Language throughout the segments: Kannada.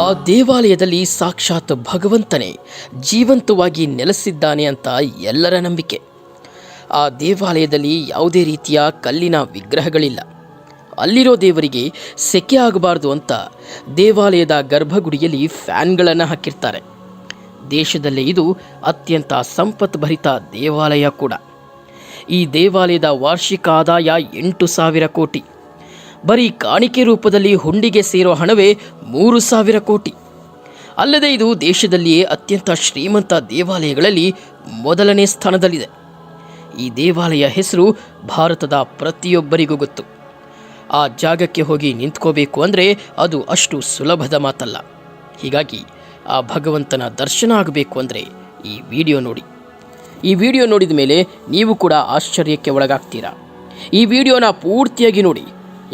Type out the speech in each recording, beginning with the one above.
ಆ ದೇವಾಲಯದಲ್ಲಿ ಸಾಕ್ಷಾತ್ ಭಗವಂತನೇ ಜೀವಂತವಾಗಿ ನೆಲೆಸಿದ್ದಾನೆ ಅಂತ ಎಲ್ಲರ ನಂಬಿಕೆ. ಆ ದೇವಾಲಯದಲ್ಲಿ ಯಾವುದೇ ರೀತಿಯ ಕಲ್ಲಿನ ವಿಗ್ರಹಗಳಿಲ್ಲ. ಅಲ್ಲಿರೋ ದೇವರಿಗೆ ಸೆಕೆ ಆಗಬಾರ್ದು ಅಂತ ದೇವಾಲಯದ ಗರ್ಭಗುಡಿಯಲ್ಲಿ ಫ್ಯಾನ್ಗಳನ್ನು ಹಾಕಿರ್ತಾರೆ. ದೇಶದಲ್ಲೇ ಇದು ಅತ್ಯಂತ ಸಂಪತ್ಭರಿತ ದೇವಾಲಯ ಕೂಡ. ಈ ದೇವಾಲಯದ ವಾರ್ಷಿಕ ಆದಾಯ 8,000 ಕೋಟಿ. ಬರೀ ಕಾಣಿಕೆ ರೂಪದಲ್ಲಿ ಹುಂಡಿಗೆ ಸೇರೋ ಹಣವೇ 3,000 ಕೋಟಿ. ಅಲ್ಲದೆ ಇದು ದೇಶದಲ್ಲಿಯೇ ಅತ್ಯಂತ ಶ್ರೀಮಂತ ದೇವಾಲಯಗಳಲ್ಲಿ ಮೊದಲನೇ ಸ್ಥಾನದಲ್ಲಿದೆ. ಈ ದೇವಾಲಯ ಹೆಸರು ಭಾರತದ ಪ್ರತಿಯೊಬ್ಬರಿಗೂ ಗೊತ್ತು. ಆ ಜಾಗಕ್ಕೆ ಹೋಗಿ ನಿಂತ್ಕೋಬೇಕು ಅಂದರೆ ಅದು ಅಷ್ಟು ಸುಲಭದ ಮಾತಲ್ಲ. ಹೀಗಾಗಿ ಆ ಭಗವಂತನ ದರ್ಶನ ಆಗಬೇಕು ಅಂದರೆ ಈ ವಿಡಿಯೋ ನೋಡಿ. ಈ ವಿಡಿಯೋ ನೋಡಿದ ಮೇಲೆ ನೀವು ಕೂಡ ಆಶ್ಚರ್ಯಕ್ಕೆ ಒಳಗಾಗ್ತೀರಾ. ಈ ವಿಡಿಯೋನ ಪೂರ್ತಿಯಾಗಿ ನೋಡಿ,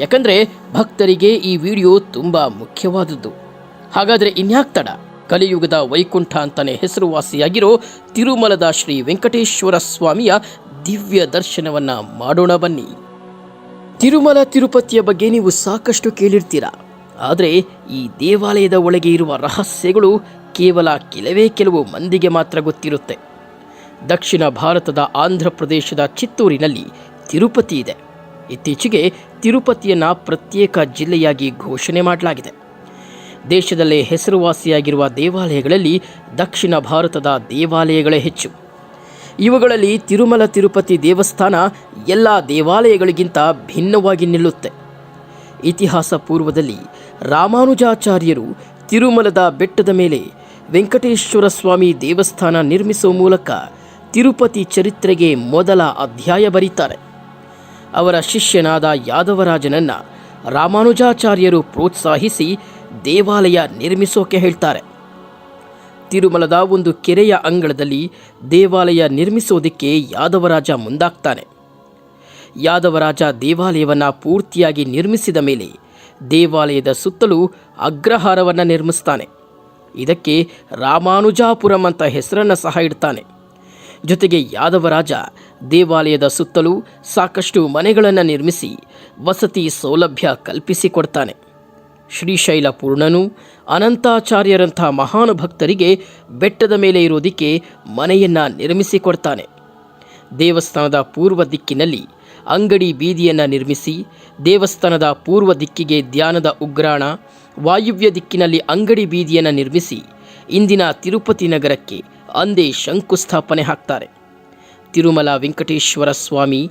ಯಾಕಂದರೆ ಭಕ್ತರಿಗೆ ಈ ವಿಡಿಯೋ ತುಂಬ ಮುಖ್ಯವಾದದ್ದು. ಹಾಗಾದರೆ ಇನ್ಯಾಕ್ ತಡ, ಕಲಿಯುಗದ ವೈಕುಂಠ ಅಂತಾನೆ ಹೆಸರುವಾಸಿಯಾಗಿರೋ ತಿರುಮಲದ ಶ್ರೀ ವೆಂಕಟೇಶ್ವರ ಸ್ವಾಮಿಯ ದಿವ್ಯ ದರ್ಶನವನ್ನು ಮಾಡೋಣ ಬನ್ನಿ. ತಿರುಮಲ ತಿರುಪತಿಯ ಬಗ್ಗೆ ನೀವು ಸಾಕಷ್ಟು ಕೇಳಿರ್ತೀರಾ. ಆದರೆ ಈ ದೇವಾಲಯದ ಒಳಗೆ ಇರುವ ರಹಸ್ಯಗಳು ಕೇವಲ ಕೆಲವು ಮಂದಿಗೆ ಮಾತ್ರ ಗೊತ್ತಿರುತ್ತೆ. ದಕ್ಷಿಣ ಭಾರತದ ಆಂಧ್ರ ಪ್ರದೇಶದ ಚಿತ್ತೂರಿನಲ್ಲಿ ತಿರುಪತಿ ಇದೆ. ಇತ್ತೀಚೆಗೆ ತಿರುಪತಿಯನ್ನು ಪ್ರತ್ಯೇಕ ಜಿಲ್ಲೆಯಾಗಿ ಘೋಷಣೆ ಮಾಡಲಾಗಿದೆ. ದೇಶದಲ್ಲೇ ಹೆಸರುವಾಸಿಯಾಗಿರುವ ದೇವಾಲಯಗಳಲ್ಲಿ ದಕ್ಷಿಣ ಭಾರತದ ದೇವಾಲಯಗಳೇ ಹೆಚ್ಚು. ಇವುಗಳಲ್ಲಿ ತಿರುಮಲ ತಿರುಪತಿ ದೇವಸ್ಥಾನ ಎಲ್ಲ ದೇವಾಲಯಗಳಿಗಿಂತ ಭಿನ್ನವಾಗಿ ನಿಲ್ಲುತ್ತೆ. ಇತಿಹಾಸ ಪೂರ್ವದಲ್ಲಿ ರಾಮಾನುಜಾಚಾರ್ಯರು ತಿರುಮಲದ ಬೆಟ್ಟದ ಮೇಲೆ ವೆಂಕಟೇಶ್ವರ ಸ್ವಾಮಿ ದೇವಸ್ಥಾನ ನಿರ್ಮಿಸುವ ಮೂಲಕ ತಿರುಪತಿ ಚರಿತ್ರೆಗೆ ಮೊದಲ ಅಧ್ಯಾಯ ಬರೀತಾರೆ. ಅವರ ಶಿಷ್ಯನಾದ ಯಾದವರಾಜನನ್ನು ರಾಮಾನುಜಾಚಾರ್ಯರು ಪ್ರೋತ್ಸಾಹಿಸಿ ದೇವಾಲಯ ನಿರ್ಮಿಸೋಕೆ ಹೇಳ್ತಾರೆ. ತಿರುಮಲದ ಒಂದು ಕೆರೆಯ ಅಂಗಳದಲ್ಲಿ ದೇವಾಲಯ ನಿರ್ಮಿಸೋದಕ್ಕೆ ಯಾದವರಾಜ ಮುಂದಾಗ್ತಾನೆ. ಯಾದವರಾಜ ದೇವಾಲಯವನ್ನು ಪೂರ್ತಿಯಾಗಿ ನಿರ್ಮಿಸಿದ ಮೇಲೆ ದೇವಾಲಯದ ಸುತ್ತಲೂ ಅಗ್ರಹಾರವನ್ನು ನಿರ್ಮಿಸ್ತಾನೆ. ಇದಕ್ಕೆ ರಾಮಾನುಜಾಪುರಂ ಅಂತ ಹೆಸರನ್ನು ಸಹ ಇಡ್ತಾನೆ. ಜೊತೆಗೆ ಯಾದವರಾಜ ದೇವಾಲಯದ ಸುತ್ತಲೂ ಸಾಕಷ್ಟು ಮನೆಗಳನ್ನು ನಿರ್ಮಿಸಿ ವಸತಿ ಸೌಲಭ್ಯ ಕಲ್ಪಿಸಿಕೊಡ್ತಾನೆ. ಶ್ರೀಶೈಲ ಪೂರ್ಣನು, ಅನಂತಾಚಾರ್ಯರಂಥ ಮಹಾನ್ ಭಕ್ತರಿಗೆ ಬೆಟ್ಟದ ಮೇಲೆ ಇರೋದಕ್ಕೆ ಮನೆಯನ್ನು ನಿರ್ಮಿಸಿಕೊಡ್ತಾನೆ. ದೇವಸ್ಥಾನದ ಪೂರ್ವ ದಿಕ್ಕಿನಲ್ಲಿ ಅಂಗಡಿ ಬೀದಿಯನ್ನು ನಿರ್ಮಿಸಿ ದೇವಸ್ಥಾನದ ಪೂರ್ವ ದಿಕ್ಕಿಗೆ ಧ್ಯಾನದ ಉಗ್ರಾಣ, ವಾಯುವ್ಯ ದಿಕ್ಕಿನಲ್ಲಿ ಅಂಗಡಿ ಬೀದಿಯನ್ನು ನಿರ್ಮಿಸಿ ಇಂದಿನ ತಿರುಪತಿ ನಗರಕ್ಕೆ ಅಂದೇ ಶಂಕುಸ್ಥಾಪನೆ ಹಾಕ್ತಾರೆ. ತಿರುಮಲ ವೆಂಕಟೇಶ್ವರ ಸ್ವಾಮಿ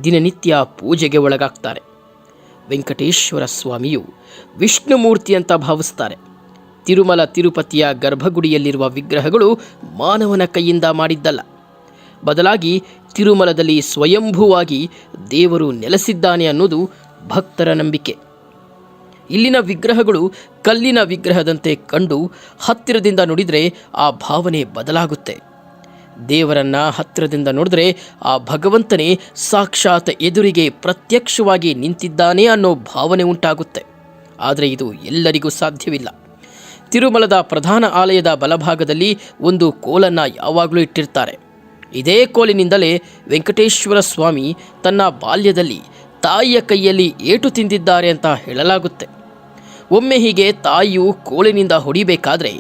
ದಿನನಿತ್ಯ ಪೂಜೆಗೆ ಒಳಗಾಗ್ತಾರೆ. ವೆಂಕಟೇಶ್ವರ ಸ್ವಾಮಿಯು ವಿಷ್ಣುಮೂರ್ತಿ ಅಂತ ಭಾವಿಸ್ತಾರೆ. ತಿರುಮಲ ತಿರುಪತಿಯ ಗರ್ಭಗುಡಿಯಲ್ಲಿರುವ ವಿಗ್ರಹಗಳು ಮಾನವನ ಕೈಯಿಂದ ಮಾಡಿದ್ದಲ್ಲ. ಬದಲಾಗಿ ತಿರುಮಲದಲ್ಲಿ ಸ್ವಯಂಭೂವಾಗಿ ದೇವರು ನೆಲೆಸಿದ್ದಾನೆ ಅನ್ನೋದು ಭಕ್ತರ ನಂಬಿಕೆ. ಇಲ್ಲಿನ ವಿಗ್ರಹಗಳು ಕಲ್ಲಿನ ವಿಗ್ರಹದಂತೆ ಕಂಡು ಹತ್ತಿರದಿಂದ ನೋಡಿದರೆ ಆ ಭಾವನೆ ಬದಲಾಗುತ್ತೆ. ದೇವರನ್ನು ಹತ್ತಿರದಿಂದ ನೋಡಿದ್ರೆ ಆ ಭಗವಂತನೇ ಸಾಕ್ಷಾತ್ ಎದುರಿಗೆ ಪ್ರತ್ಯಕ್ಷವಾಗಿ ನಿಂತಿದ್ದಾನೆ ಅನ್ನೋ ಭಾವನೆ ಉಂಟಾಗುತ್ತೆ. ಆದರೆ ಇದು ಎಲ್ಲರಿಗೂ ಸಾಧ್ಯವಿಲ್ಲ. ತಿರುಮಲದ ಪ್ರಧಾನ ಆಲಯದ ಬಲಭಾಗದಲ್ಲಿ ಒಂದು ಕೋಲನ್ನು ಯಾವಾಗಲೂ ಇಟ್ಟಿರ್ತಾರೆ. ಇದೇ ಕೋಲಿನಿಂದಲೇ ವೆಂಕಟೇಶ್ವರ ಸ್ವಾಮಿ ತನ್ನ ಬಾಲ್ಯದಲ್ಲಿ ತಾಯಿಯ ಕೈಯಲ್ಲಿ ಏಟು ತಿಂದಿದ್ದಾರೆ ಅಂತ ಹೇಳಲಾಗುತ್ತೆ. ಒಮ್ಮೆ ಹೀಗೆ ತಾಯಿಯು ಕೋಲಿನಿಂದ ಹೊಡಿಬೇಕಾದ್ರೆ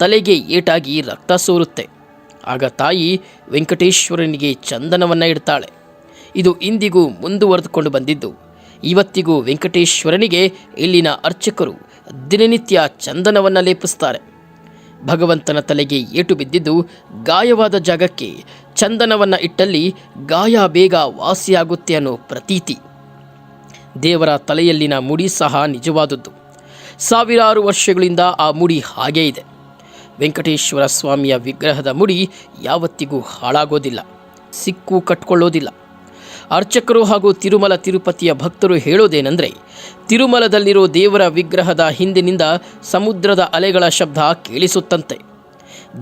ತಲೆಗೆ ಏಟಾಗಿ ರಕ್ತ ಸೋರುತ್ತೆ. ಆಗ ತಾಯಿ ವೆಂಕಟೇಶ್ವರನಿಗೆ ಚಂದನವನ್ನು ಇಡ್ತಾಳೆ. ಇದು ಇಂದಿಗೂ ಮುಂದುವರೆದುಕೊಂಡು ಬಂದಿದ್ದು. ಇವತ್ತಿಗೂ ವೆಂಕಟೇಶ್ವರನಿಗೆ ಇಲ್ಲಿನ ಅರ್ಚಕರು ದಿನನಿತ್ಯ ಚಂದನವನ್ನು ಲೇಪಿಸ್ತಾರೆ. ಭಗವಂತನ ತಲೆಗೆ ಏಟು ಬಿದ್ದಿದ್ದು ಗಾಯವಾದ ಜಾಗಕ್ಕೆ ಚಂದನವನ್ನು ಇಟ್ಟಲ್ಲಿ ಗಾಯ ಬೇಗ ವಾಸಿಯಾಗುತ್ತೆ ಅನ್ನೋ ಪ್ರತೀತಿ. ದೇವರ ತಲೆಯಲ್ಲಿನ ಮುಡಿ ಸಹ ನಿಜವಾದದ್ದು. ಸಾವಿರಾರು ವರ್ಷಗಳಿಂದ ಆ ಮುಡಿ ಹಾಗೇ ಇದೆ. ವೆಂಕಟೇಶ್ವರ ಸ್ವಾಮಿಯ ವಿಗ್ರಹದ ಮುಡಿ ಯಾವತ್ತಿಗೂ ಹಾಳಾಗೋದಿಲ್ಲ, ಸಿಕ್ಕು ಕಟ್ಕೊಳ್ಳೋದಿಲ್ಲ. ಅರ್ಚಕರು ಹಾಗೂ ತಿರುಮಲ ತಿರುಪತಿಯ ಭಕ್ತರು ಹೇಳೋದೇನೆಂದರೆ, ತಿರುಮಲದಲ್ಲಿರೋ ದೇವರ ವಿಗ್ರಹದ ಹಿಂದಿನಿಂದ ಸಮುದ್ರದ ಅಲೆಗಳ ಶಬ್ದ ಕೇಳಿಸುತ್ತಂತೆ.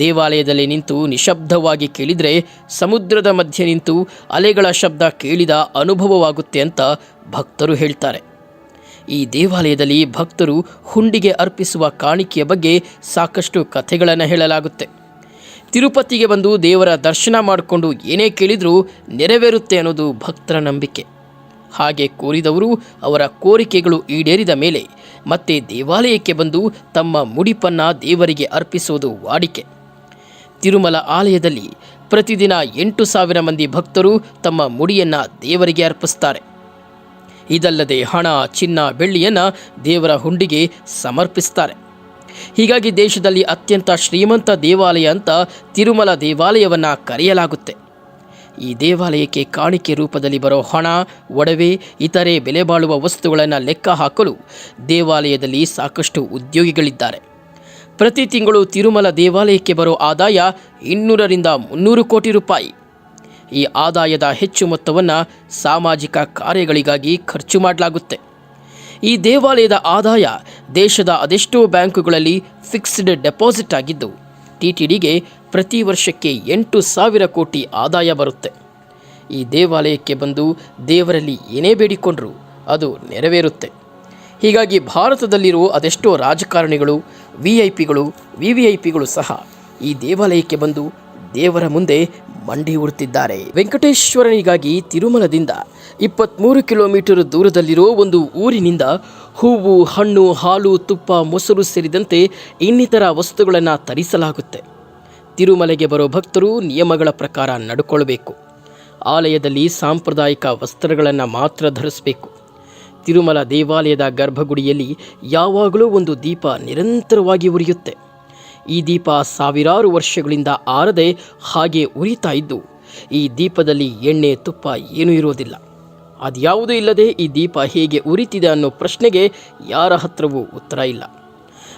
ದೇವಾಲಯದಲ್ಲಿ ನಿಂತು ನಿಶಬ್ದವಾಗಿ ಕೇಳಿದರೆ ಸಮುದ್ರದ ಮಧ್ಯೆ ನಿಂತು ಅಲೆಗಳ ಶಬ್ದ ಕೇಳಿದ ಅನುಭವವಾಗುತ್ತೆ ಅಂತ ಭಕ್ತರು ಹೇಳ್ತಾರೆ. ಈ ದೇವಾಲಯದಲ್ಲಿ ಭಕ್ತರು ಹುಂಡಿಗೆ ಅರ್ಪಿಸುವ ಕಾಣಿಕೆಯ ಬಗ್ಗೆ ಸಾಕಷ್ಟು ಕಥೆಗಳನ್ನು ಹೇಳಲಾಗುತ್ತೆ. ತಿರುಪತಿಗೆ ಬಂದು ದೇವರ ದರ್ಶನ ಮಾಡಿಕೊಂಡು ಏನೇ ಕೇಳಿದರೂ ನೆರವೇರುತ್ತೆ ಅನ್ನೋದು ಭಕ್ತರ ನಂಬಿಕೆ. ಹಾಗೆ ಕೋರಿದವರು ಅವರ ಕೋರಿಕೆಗಳು ಈಡೇರಿದ ಮೇಲೆ ಮತ್ತೆ ದೇವಾಲಯಕ್ಕೆ ಬಂದು ತಮ್ಮ ಮುಡಿಪನ್ನು ದೇವರಿಗೆ ಅರ್ಪಿಸುವುದು ವಾಡಿಕೆ. ತಿರುಮಲ ಆಲಯದಲ್ಲಿ ಪ್ರತಿದಿನ 8,000 ಮಂದಿ ಭಕ್ತರು ತಮ್ಮ ಮುಡಿಯನ್ನು ದೇವರಿಗೆ ಅರ್ಪಿಸ್ತಾರೆ. ಇದಲ್ಲದೆ ಹಣ, ಚಿನ್ನ, ಬೆಳ್ಳಿಯನ್ನು ದೇವರ ಹುಂಡಿಗೆ ಸಮರ್ಪಿಸ್ತಾರೆ. ಹೀಗಾಗಿ ದೇಶದಲ್ಲಿ ಅತ್ಯಂತ ಶ್ರೀಮಂತ ದೇವಾಲಯ ಅಂತ ತಿರುಮಲ ದೇವಾಲಯವನ್ನು ಕರೆಯಲಾಗುತ್ತೆ. ಈ ದೇವಾಲಯಕ್ಕೆ ಕಾಣಿಕೆ ರೂಪದಲ್ಲಿ ಬರೋ ಹಣ, ಒಡವೆ, ಇತರೆ ಬೆಲೆ ಬಾಳುವ ವಸ್ತುಗಳನ್ನು ಲೆಕ್ಕ ಹಾಕಲು ದೇವಾಲಯದಲ್ಲಿ ಸಾಕಷ್ಟು ಉದ್ಯೋಗಿಗಳಿದ್ದಾರೆ. ಪ್ರತಿ ತಿಂಗಳು ತಿರುಮಲ ದೇವಾಲಯಕ್ಕೆ ಬರೋ ಆದಾಯ 200ರಿಂದ 300 ಕೋಟಿ ರೂಪಾಯಿ. ಈ ಆದಾಯದ ಹೆಚ್ಚು ಮೊತ್ತವನ್ನು ಸಾಮಾಜಿಕ ಕಾರ್ಯಗಳಿಗಾಗಿ ಖರ್ಚು ಮಾಡಲಾಗುತ್ತೆ. ಈ ದೇವಾಲಯದ ಆದಾಯ ದೇಶದ ಅದೆಷ್ಟೋ ಬ್ಯಾಂಕುಗಳಲ್ಲಿ ಫಿಕ್ಸ್ಡ್ ಡೆಪಾಸಿಟ್ ಆಗಿದ್ದು TTDಗೆ ಪ್ರತಿ ವರ್ಷಕ್ಕೆ 8,000 ಕೋಟಿ ಆದಾಯ ಬರುತ್ತೆ. ಈ ದೇವಾಲಯಕ್ಕೆ ಬಂದು ದೇವರಲ್ಲಿ ಏನೇ ಬೇಡಿಕೊಂಡರೂ ಅದು ನೆರವೇರುತ್ತೆ. ಹೀಗಾಗಿ ಭಾರತದಲ್ಲಿರುವ ಅದೆಷ್ಟೋ ರಾಜಕಾರಣಿಗಳು, VIPಗಳು, VVIPಗಳು ಸಹ ಈ ದೇವಾಲಯಕ್ಕೆ ಬಂದು ದೇವರ ಮುಂದೆ ಮಂಡಿ ಉಡುತ್ತಿದ್ದಾರೆ. ವೆಂಕಟೇಶ್ವರನಿಗಾಗಿ ತಿರುಮಲದಿಂದ 23 ಕಿಲೋಮೀಟರ್ ದೂರದಲ್ಲಿರೋ ಒಂದು ಊರಿನಿಂದ ಹೂವು, ಹಣ್ಣು, ಹಾಲು, ತುಪ್ಪ, ಮೊಸರು ಸೇರಿದಂತೆ ಇನ್ನಿತರ ವಸ್ತುಗಳನ್ನು ತರಿಸಲಾಗುತ್ತೆ. ತಿರುಮಲೆಗೆ ಬರೋ ಭಕ್ತರು ನಿಯಮಗಳ ಪ್ರಕಾರ ನಡ್ಕೊಳ್ಬೇಕು. ಆಲಯದಲ್ಲಿ ಸಾಂಪ್ರದಾಯಿಕ ವಸ್ತ್ರಗಳನ್ನು ಮಾತ್ರ ಧರಿಸಬೇಕು. ತಿರುಮಲ ದೇವಾಲಯದ ಗರ್ಭಗುಡಿಯಲ್ಲಿ ಯಾವಾಗಲೂ ಒಂದು ದೀಪ ನಿರಂತರವಾಗಿ ಉರಿಯುತ್ತೆ. ಈ ದೀಪ ಸಾವಿರಾರು ವರ್ಷಗಳಿಂದ ಆರದೆ ಹಾಗೆ ಉರಿತಾ ಇದ್ದು, ಈ ದೀಪದಲ್ಲಿ ಎಣ್ಣೆ, ತುಪ್ಪ ಏನೂ ಇರೋದಿಲ್ಲ. ಅದ್ಯಾವುದೂ ಇಲ್ಲದೆ ಈ ದೀಪ ಹೇಗೆ ಉರಿತಿದೆ ಅನ್ನೋ ಪ್ರಶ್ನೆಗೆ ಯಾರ ಹತ್ರವೂ ಉತ್ತರ ಇಲ್ಲ.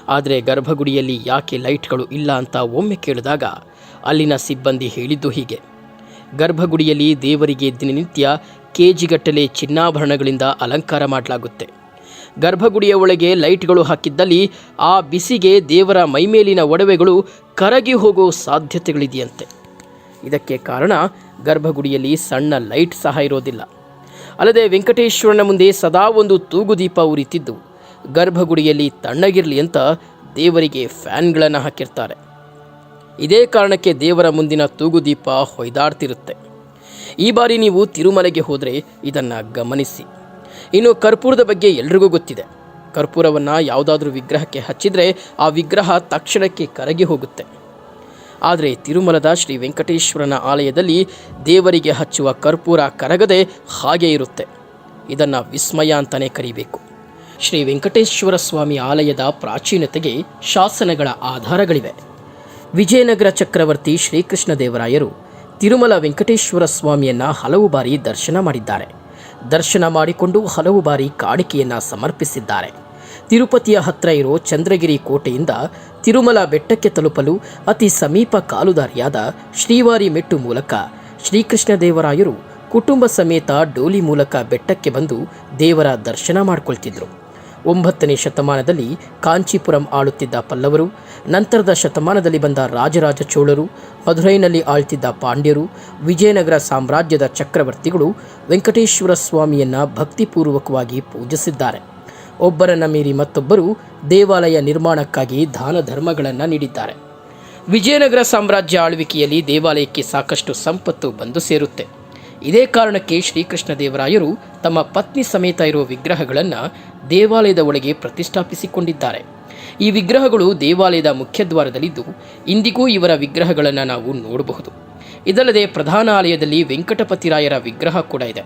ಆದರೆ ಗರ್ಭಗುಡಿಯಲ್ಲಿ ಯಾಕೆ ಲೈಟ್ಗಳು ಇಲ್ಲ ಅಂತ ಒಮ್ಮೆ ಕೇಳಿದಾಗ ಅಲ್ಲಿನ ಸಿಬ್ಬಂದಿ ಹೇಳಿದ್ದು ಹೀಗೆ: ಗರ್ಭಗುಡಿಯಲ್ಲಿ ದೇವರಿಗೆ ದಿನನಿತ್ಯ KG-ಗಟ್ಟಲೆ ಚಿನ್ನಾಭರಣಗಳಿಂದ ಅಲಂಕಾರ ಮಾಡಲಾಗುತ್ತೆ. ಗರ್ಭಗುಡಿಯ ಒಳಗೆ ಲೈಟ್ಗಳು ಹಾಕಿದ್ದಲ್ಲಿ ಆ ಬಿಸಿಗೆ ದೇವರ ಮೈಮೇಲಿನ ಒಡವೆಗಳು ಕರಗಿ ಹೋಗೋ ಸಾಧ್ಯತೆಗಳಿದೆಯಂತೆ. ಇದಕ್ಕೆ ಕಾರಣ ಗರ್ಭಗುಡಿಯಲ್ಲಿ ಸಣ್ಣ ಲೈಟ್ ಸಹ ಇರೋದಿಲ್ಲ. ಅಲ್ಲದೆ ವೆಂಕಟೇಶ್ವರನ ಮುಂದೆ ಸದಾ ಒಂದು ತೂಗುದೀಪ ಉರಿತಿದ್ದು ಗರ್ಭಗುಡಿಯಲ್ಲಿ ತಣ್ಣಗಿರಲಿ ಅಂತ ದೇವರಿಗೆ ಫ್ಯಾನ್ಗಳನ್ನು ಹಾಕಿರ್ತಾರೆ. ಇದೇ ಕಾರಣಕ್ಕೆ ದೇವರ ಮುಂದಿನ ತೂಗುದೀಪ ಹೊಯ್ದಾಡ್ತಿರುತ್ತೆ. ಈ ಬಾರಿ ನೀವು ತಿರುಮಲೆಗೆ ಹೋದರೆ ಇದನ್ನು ಗಮನಿಸಿ. ಇನ್ನು ಕರ್ಪೂರದ ಬಗ್ಗೆ ಎಲ್ರಿಗೂ ಗೊತ್ತಿದೆ. ಕರ್ಪೂರವನ್ನು ಯಾವುದಾದ್ರೂ ವಿಗ್ರಹಕ್ಕೆ ಹಚ್ಚಿದರೆ ಆ ವಿಗ್ರಹ ತಕ್ಷಣಕ್ಕೆ ಕರಗಿ ಹೋಗುತ್ತೆ. ಆದರೆ ತಿರುಮಲದ ಶ್ರೀ ವೆಂಕಟೇಶ್ವರನ ಆಲಯದಲ್ಲಿ ದೇವರಿಗೆ ಹಚ್ಚುವ ಕರ್ಪೂರ ಕರಗದೆ ಹಾಗೆ ಇರುತ್ತೆ. ಇದನ್ನು ವಿಸ್ಮಯ ಅಂತಲೇ ಕರೀಬೇಕು. ಶ್ರೀ ವೆಂಕಟೇಶ್ವರ ಸ್ವಾಮಿ ಆಲಯದ ಪ್ರಾಚೀನತೆಗೆ ಶಾಸನಗಳ ಆಧಾರಗಳಿವೆ. ವಿಜಯನಗರ ಚಕ್ರವರ್ತಿ ಶ್ರೀಕೃಷ್ಣ ದೇವರಾಯರು ತಿರುಮಲ ವೆಂಕಟೇಶ್ವರ ಸ್ವಾಮಿಯನ್ನು ಹಲವು ಬಾರಿ ದರ್ಶನ ಮಾಡಿದ್ದಾರೆ. ದರ್ಶನ ಮಾಡಿಕೊಂಡು ಹಲವು ಬಾರಿ ಕಾಣಿಕೆಯನ್ನು ಸಮರ್ಪಿಸಿದ್ದಾರೆ. ತಿರುಪತಿಯ ಹತ್ತಿರ ಇರೋ ಚಂದ್ರಗಿರಿ ಕೋಟೆಯಿಂದ ತಿರುಮಲ ಬೆಟ್ಟಕ್ಕೆ ತಲುಪಲು ಅತಿ ಸಮೀಪ ಕಾಲುದಾರಿಯಾದ ಶ್ರೀವಾರಿ ಮೆಟ್ಟು ಮೂಲಕ ಶ್ರೀಕೃಷ್ಣ ದೇವರಾಯರು ಕುಟುಂಬ ಸಮೇತ ಡೋಲಿ ಮೂಲಕ ಬೆಟ್ಟಕ್ಕೆ ಬಂದು ದೇವರ ದರ್ಶನ ಮಾಡಿಕೊಳ್ತಿದ್ರು. 9ನೇ ಶತಮಾನದಲ್ಲಿ ಕಾಂಚೀಪುರಂ ಆಳುತ್ತಿದ್ದ ಪಲ್ಲವರು, ನಂತರದ ಶತಮಾನದಲ್ಲಿ ಬಂದ ರಾಜರಾಜ ಚೋಳರು, ಮಧುರೈನಲ್ಲಿ ಆಳ್ತಿದ್ದ ಪಾಂಡ್ಯರು, ವಿಜಯನಗರ ಸಾಮ್ರಾಜ್ಯದ ಚಕ್ರವರ್ತಿಗಳು ವೆಂಕಟೇಶ್ವರ ಸ್ವಾಮಿಯನ್ನು ಭಕ್ತಿಪೂರ್ವಕವಾಗಿ ಪೂಜಿಸಿದ್ದಾರೆ. ಒಬ್ಬರನ್ನ ಮೀರಿ ಮತ್ತೊಬ್ಬರು ದೇವಾಲಯ ನಿರ್ಮಾಣಕ್ಕಾಗಿ ದಾನ ಧರ್ಮಗಳನ್ನು ನೀಡಿದ್ದಾರೆ. ವಿಜಯನಗರ ಸಾಮ್ರಾಜ್ಯ ಆಳ್ವಿಕೆಯಲ್ಲಿ ದೇವಾಲಯಕ್ಕೆ ಸಾಕಷ್ಟು ಸಂಪತ್ತು ಬಂದು ಸೇರುತ್ತೆ. ಇದೇ ಕಾರಣಕ್ಕೆ ಶ್ರೀಕೃಷ್ಣ ದೇವರಾಯರು ತಮ್ಮ ಪತ್ನಿ ಸಮೇತ ಇರುವ ವಿಗ್ರಹಗಳನ್ನು ದೇವಾಲಯದ ಒಳಗೆ ಪ್ರತಿಷ್ಠಾಪಿಸಿಕೊಂಡಿದ್ದಾರೆ. ಈ ವಿಗ್ರಹಗಳು ದೇವಾಲಯದ ಮುಖ್ಯದ್ವಾರದಲ್ಲಿದ್ದು ಇಂದಿಗೂ ಇವರ ವಿಗ್ರಹಗಳನ್ನು ನಾವು ನೋಡಬಹುದು. ಇದಲ್ಲದೆ ಪ್ರಧಾನ ಆಲಯದಲ್ಲಿ ವೆಂಕಟಪತಿರಾಯರ ವಿಗ್ರಹ ಕೂಡ ಇದೆ.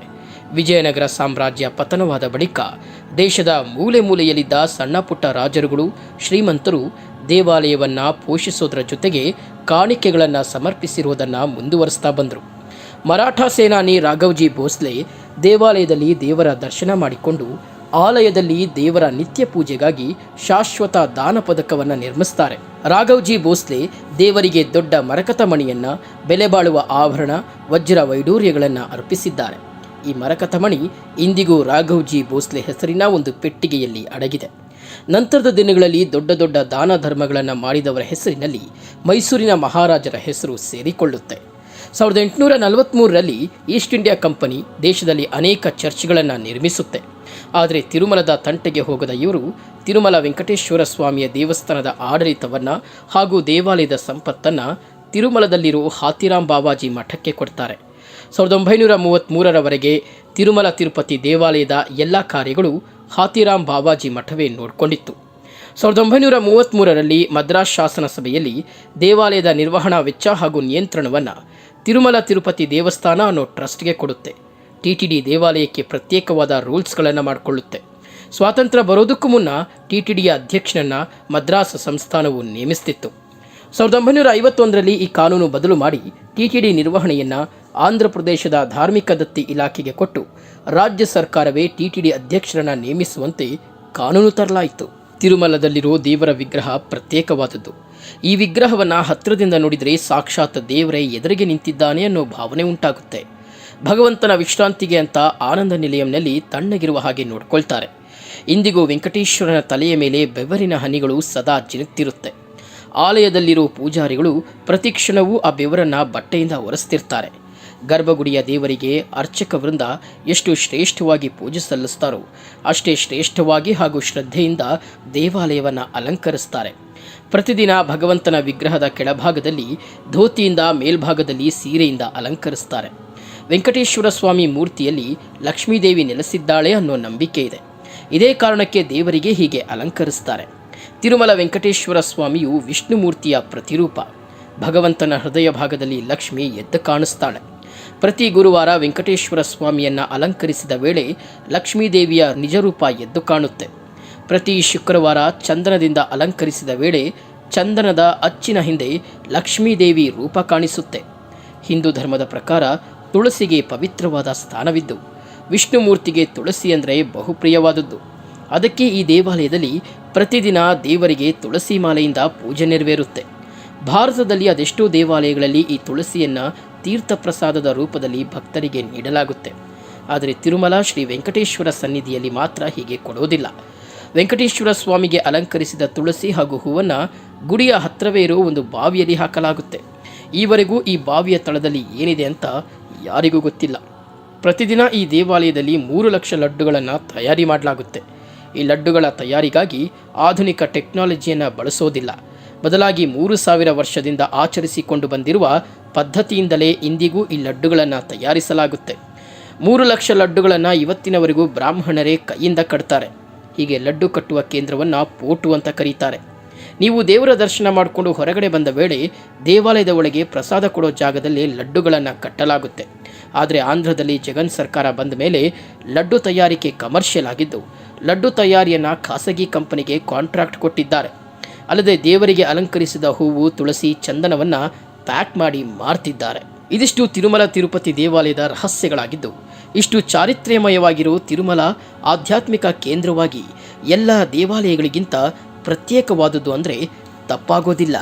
ವಿಜಯನಗರ ಸಾಮ್ರಾಜ್ಯ ಪತನವಾದ ಬಳಿಕ ದೇಶದ ಮೂಲೆ ಮೂಲೆಯಲ್ಲಿದ್ದ ಸಣ್ಣ ಪುಟ್ಟ ರಾಜರುಗಳು, ಶ್ರೀಮಂತರು ದೇವಾಲಯವನ್ನು ಪೋಷಿಸೋದರ ಜೊತೆಗೆ ಕಾಣಿಕೆಗಳನ್ನು ಸಮರ್ಪಿಸಿರುವುದನ್ನು ಮುಂದುವರಿಸ್ತಾ ಬಂದರು. ಮರಾಠ ಸೇನಾನಿ ರಾಘವ್ಜಿ ಭೋಸ್ಲೆ ದೇವಾಲಯದಲ್ಲಿ ದೇವರ ದರ್ಶನ ಮಾಡಿಕೊಂಡು ಆಲಯದಲ್ಲಿ ದೇವರ ನಿತ್ಯ ಪೂಜೆಗಾಗಿ ಶಾಶ್ವತ ದಾನ ಪದಕವನ್ನು ನಿರ್ಮಿಸ್ತಾರೆ. ರಾಘವ್ಜಿ ಭೋಸ್ಲೆ ದೇವರಿಗೆ ದೊಡ್ಡ ಮರಕತ ಮಣಿಯನ್ನು, ಬೆಲೆ ಬಾಳುವ ಆಭರಣ, ವಜ್ರ ವೈಡೂರ್ಯಗಳನ್ನು ಅರ್ಪಿಸಿದ್ದಾರೆ. ಈ ಮರಕತ ಮಣಿ ಇಂದಿಗೂ ರಾಘವ್ಜಿ ಭೋಸ್ಲೆ ಹೆಸರಿನ ಒಂದು ಪೆಟ್ಟಿಗೆಯಲ್ಲಿ ಅಡಗಿದೆ. ನಂತರದ ದಿನಗಳಲ್ಲಿ ದೊಡ್ಡ ದೊಡ್ಡ ದಾನ ಧರ್ಮಗಳನ್ನು ಮಾಡಿದವರ ಹೆಸರಿನಲ್ಲಿ ಮೈಸೂರಿನ ಮಹಾರಾಜರ ಹೆಸರು ಸೇರಿಕೊಳ್ಳುತ್ತೆ. 1843ರಲ್ಲಿ ಈಸ್ಟ್ ಇಂಡಿಯಾ ಕಂಪನಿ ದೇಶದಲ್ಲಿ ಅನೇಕ ಚರ್ಚ್ಗಳನ್ನು ನಿರ್ಮಿಸುತ್ತೆ. ಆದರೆ ತಿರುಮಲದ ತಂಟೆಗೆ ಹೋಗದ ಇವರು ತಿರುಮಲ ವೆಂಕಟೇಶ್ವರ ಸ್ವಾಮಿಯ ದೇವಸ್ಥಾನದ ಆಡಳಿತವನ್ನು ಹಾಗೂ ದೇವಾಲಯದ ಸಂಪತ್ತನ್ನು ತಿರುಮಲದಲ್ಲಿರೋ ಹಾತಿರಾಮ್ ಬಾವಾಜಿ ಮಠಕ್ಕೆ ಕೊಡ್ತಾರೆ. 1933ರವರೆಗೆ ತಿರುಮಲ ತಿರುಪತಿ ದೇವಾಲಯದ ಎಲ್ಲ ಕಾರ್ಯಗಳು ಹಾತಿರಾಮ್ ಬಾವಾಜಿ ಮಠವೇ ನೋಡಿಕೊಂಡಿತ್ತು. 1933ರಲ್ಲಿ ಮದ್ರಾಸ್ ಶಾಸನ ಸಭೆಯಲ್ಲಿ ದೇವಾಲಯದ ನಿರ್ವಹಣಾ ವೆಚ್ಚ ಹಾಗೂ ನಿಯಂತ್ರಣವನ್ನು ತಿರುಮಲ ತಿರುಪತಿ ದೇವಸ್ಥಾನ ಅನ್ನೋ ಟ್ರಸ್ಟ್ಗೆ ಕೊಡುತ್ತೆ. ಟಿಟಿಡಿ ದೇವಾಲಯಕ್ಕೆ ಪ್ರತ್ಯೇಕವಾದ ರೂಲ್ಸ್ಗಳನ್ನು ಮಾಡಿಕೊಳ್ಳುತ್ತೆ. ಸ್ವಾತಂತ್ರ್ಯ ಬರೋದಕ್ಕೂ ಮುನ್ನ ಟಿಟಿಡಿಯ ಅಧ್ಯಕ್ಷನನ್ನು ಮದ್ರಾಸ್ ಸಂಸ್ಥಾನವು ನೇಮಿಸುತ್ತಿತ್ತು. 1951ರಲ್ಲಿ ಈ ಕಾನೂನು ಬದಲು ಮಾಡಿ ಟಿಟಿಡಿ ನಿರ್ವಹಣೆಯನ್ನು ಆಂಧ್ರ ಪ್ರದೇಶದ ಧಾರ್ಮಿಕ ದತ್ತಿ ಇಲಾಖೆಗೆ ಕೊಟ್ಟು ರಾಜ್ಯ ಸರ್ಕಾರವೇ ಟಿಟಿಡಿ ಅಧ್ಯಕ್ಷರನ್ನು ನೇಮಿಸುವಂತೆ ಕಾನೂನು ತರಲಾಯಿತು. ತಿರುಮಲದಲ್ಲಿರೋ ದೇವರ ವಿಗ್ರಹ ಪ್ರತ್ಯೇಕವಾದದ್ದು. ಈ ವಿಗ್ರಹವನ್ನು ಹತ್ತಿರದಿಂದ ನೋಡಿದರೆ ಸಾಕ್ಷಾತ್ ದೇವರೇ ಎದುರಿಗೆ ನಿಂತಿದ್ದಾನೆ ಅನ್ನೋ ಭಾವನೆ ಉಂಟಾಗುತ್ತೆ. ಭಗವಂತನ ವಿಶ್ರಾಂತಿಗೆ ಅಂತ ಆನಂದ ನಿಲಯಂನಲ್ಲಿ ತಣ್ಣಗಿರುವ ಹಾಗೆ ನೋಡ್ಕೊಳ್ತಾರೆ. ಇಂದಿಗೂ ವೆಂಕಟೇಶ್ವರನ ತಲೆಯ ಮೇಲೆ ಬೆವರಿನ ಹನಿಗಳು ಸದಾ ಜಿನುಗ್ತಿರುತ್ತೆ. ಆಲಯದಲ್ಲಿರೋ ಪೂಜಾರಿಗಳು ಪ್ರತಿಕ್ಷಣವೂ ಆ ಬೆವರನ್ನು ಬಟ್ಟೆಯಿಂದ ಒರೆಸ್ತಿರ್ತಾರೆ. ಗರ್ಭಗುಡಿಯ ದೇವರಿಗೆ ಅರ್ಚಕ ವೃಂದ ಎಷ್ಟು ಶ್ರೇಷ್ಠವಾಗಿ ಪೂಜೆ ಸಲ್ಲಿಸ್ತಾರೋ ಅಷ್ಟೇ ಶ್ರೇಷ್ಠವಾಗಿ ಹಾಗೂ ಶ್ರದ್ಧೆಯಿಂದ ದೇವಾಲಯವನ್ನು ಅಲಂಕರಿಸ್ತಾರೆ. ಪ್ರತಿದಿನ ಭಗವಂತನ ವಿಗ್ರಹದ ಕೆಳಭಾಗದಲ್ಲಿ ಧೋತಿಯಿಂದ, ಮೇಲ್ಭಾಗದಲ್ಲಿ ಸೀರೆಯಿಂದ ಅಲಂಕರಿಸ್ತಾರೆ. ವೆಂಕಟೇಶ್ವರ ಸ್ವಾಮಿ ಮೂರ್ತಿಯಲ್ಲಿ ಲಕ್ಷ್ಮೀದೇವಿ ನೆಲೆಸಿದ್ದಾಳೆ ಅನ್ನೋ ನಂಬಿಕೆ ಇದೆ. ಇದೇ ಕಾರಣಕ್ಕೆ ದೇವರಿಗೆ ಹೀಗೆ ಅಲಂಕರಿಸ್ತಾರೆ. ತಿರುಮಲ ವೆಂಕಟೇಶ್ವರ ಸ್ವಾಮಿಯು ವಿಷ್ಣು ಮೂರ್ತಿಯ ಪ್ರತಿರೂಪ. ಭಗವಂತನ ಹೃದಯ ಭಾಗದಲ್ಲಿ ಲಕ್ಷ್ಮಿ ಎದ್ದು ಕಾಣಿಸ್ತಾಳೆ. ಪ್ರತಿ ಗುರುವಾರ ವೆಂಕಟೇಶ್ವರ ಸ್ವಾಮಿಯನ್ನು ಅಲಂಕರಿಸಿದ ವೇಳೆ ಲಕ್ಷ್ಮೀದೇವಿಯ ನಿಜರೂಪ ಎದ್ದು ಕಾಣುತ್ತೆ. ಪ್ರತಿ ಶುಕ್ರವಾರ ಚಂದನದಿಂದ ಅಲಂಕರಿಸಿದ ವೇಳೆ ಚಂದನದ ಅಚ್ಚಿನ ಹಿಂದೆ ಲಕ್ಷ್ಮೀದೇವಿ ರೂಪ ಕಾಣಿಸುತ್ತೆ. ಹಿಂದೂ ಧರ್ಮದ ಪ್ರಕಾರ ತುಳಸಿಗೆ ಪವಿತ್ರವಾದ ಸ್ಥಾನವಿದ್ದು ವಿಷ್ಣುಮೂರ್ತಿಗೆ ತುಳಸಿ ಅಂದರೆ ಬಹುಪ್ರಿಯವಾದದ್ದು. ಅದಕ್ಕೆ ಈ ದೇವಾಲಯದಲ್ಲಿ ಪ್ರತಿದಿನ ದೇವರಿಗೆ ತುಳಸಿ ಮಾಲೆಯಿಂದ ಪೂಜೆ ನೆರವೇರುತ್ತೆ. ಭಾರತದಲ್ಲಿ ಅದೆಷ್ಟೋ ದೇವಾಲಯಗಳಲ್ಲಿ ಈ ತುಳಸಿಯನ್ನು ತೀರ್ಥ ಪ್ರಸಾದದ ರೂಪದಲ್ಲಿ ಭಕ್ತರಿಗೆ ನೀಡಲಾಗುತ್ತೆ. ಆದರೆ ತಿರುಮಲ ಶ್ರೀ ವೆಂಕಟೇಶ್ವರ ಸನ್ನಿಧಿಯಲ್ಲಿ ಮಾತ್ರ ಹೀಗೆ ಕೊಡೋದಿಲ್ಲ. ವೆಂಕಟೇಶ್ವರ ಸ್ವಾಮಿಗೆ ಅಲಂಕರಿಸಿದ ತುಳಸಿ ಹಾಗೂ ಹೂವನ್ನು ಗುಡಿಯ ಹತ್ತಿರವೇ ಇರೋ ಒಂದು ಬಾವಿಯಲ್ಲಿ ಹಾಕಲಾಗುತ್ತೆ. ಈವರೆಗೂ ಈ ಬಾವಿಯ ತಳದಲ್ಲಿ ಏನಿದೆ ಅಂತ ಯಾರಿಗೂ ಗೊತ್ತಿಲ್ಲ. ಪ್ರತಿದಿನ ಈ ದೇವಾಲಯದಲ್ಲಿ 3 ಲಕ್ಷ ಲಡ್ಡುಗಳನ್ನು ತಯಾರಿ ಮಾಡಲಾಗುತ್ತೆ. ಈ ಲಡ್ಡುಗಳ ತಯಾರಿಗಾಗಿ ಆಧುನಿಕ ಟೆಕ್ನಾಲಜಿಯನ್ನು ಬಳಸೋದಿಲ್ಲ. ಬದಲಾಗಿ 3000 ವರ್ಷದಿಂದ ಆಚರಿಸಿಕೊಂಡು ಬಂದಿರುವ ಪದ್ಧತಿಯಿಂದಲೇ ಇಂದಿಗೂ ಈ ಲಡ್ಡುಗಳನ್ನು ತಯಾರಿಸಲಾಗುತ್ತೆ. 3 ಲಕ್ಷ ಲಡ್ಡುಗಳನ್ನು ಇವತ್ತಿನವರೆಗೂ ಬ್ರಾಹ್ಮಣರೇ ಕೈಯಿಂದ ಕಟ್ತಾರೆ. ಹೀಗೆ ಲಡ್ಡು ಕಟ್ಟುವ ಕೇಂದ್ರವನ್ನು ಪೋಟು ಅಂತ ಕರೀತಾರೆ. ನೀವು ದೇವರ ದರ್ಶನ ಮಾಡಿಕೊಂಡು ಹೊರಗಡೆ ಬಂದ ವೇಳೆ ದೇವಾಲಯದ ಒಳಗೆ ಪ್ರಸಾದ ಕೊಡೋ ಜಾಗದಲ್ಲಿ ಲಡ್ಡುಗಳನ್ನು ಕಟ್ಟಲಾಗುತ್ತೆ. ಆದರೆ ಆಂಧ್ರದಲ್ಲಿ ಜಗನ್ ಸರ್ಕಾರ ಬಂದ ಮೇಲೆ ಲಡ್ಡು ತಯಾರಿಕೆ ಕಮರ್ಷಿಯಲ್ ಆಗಿದ್ದು ಲಡ್ಡು ತಯಾರಿಯನ್ನು ಖಾಸಗಿ ಕಂಪನಿಗೆ ಕಾಂಟ್ರಾಕ್ಟ್ ಕೊಟ್ಟಿದ್ದಾರೆ. ಅಲ್ಲದೆ ದೇವರಿಗೆ ಅಲಂಕರಿಸಿದ ಹೂವು, ತುಳಸಿ, ಚಂದನವನ್ನು ಪ್ಯಾಕ್ ಮಾಡಿ ಮಾರ್ತಿದ್ದಾರೆ. ಇದಿಷ್ಟು ತಿರುಮಲ ತಿರುಪತಿ ದೇವಾಲಯದ ರಹಸ್ಯಗಳಾಗಿದ್ದು, ಇಷ್ಟು ಚಾರಿತ್ರ್ಯಮಯವಾಗಿರೋ ತಿರುಮಲ ಆಧ್ಯಾತ್ಮಿಕ ಕೇಂದ್ರವಾಗಿ ಎಲ್ಲ ದೇವಾಲಯಗಳಿಗಿಂತ ಪ್ರತ್ಯೇಕವಾದದ್ದು ಅಂದರೆ ತಪ್ಪಾಗೋದಿಲ್ಲ.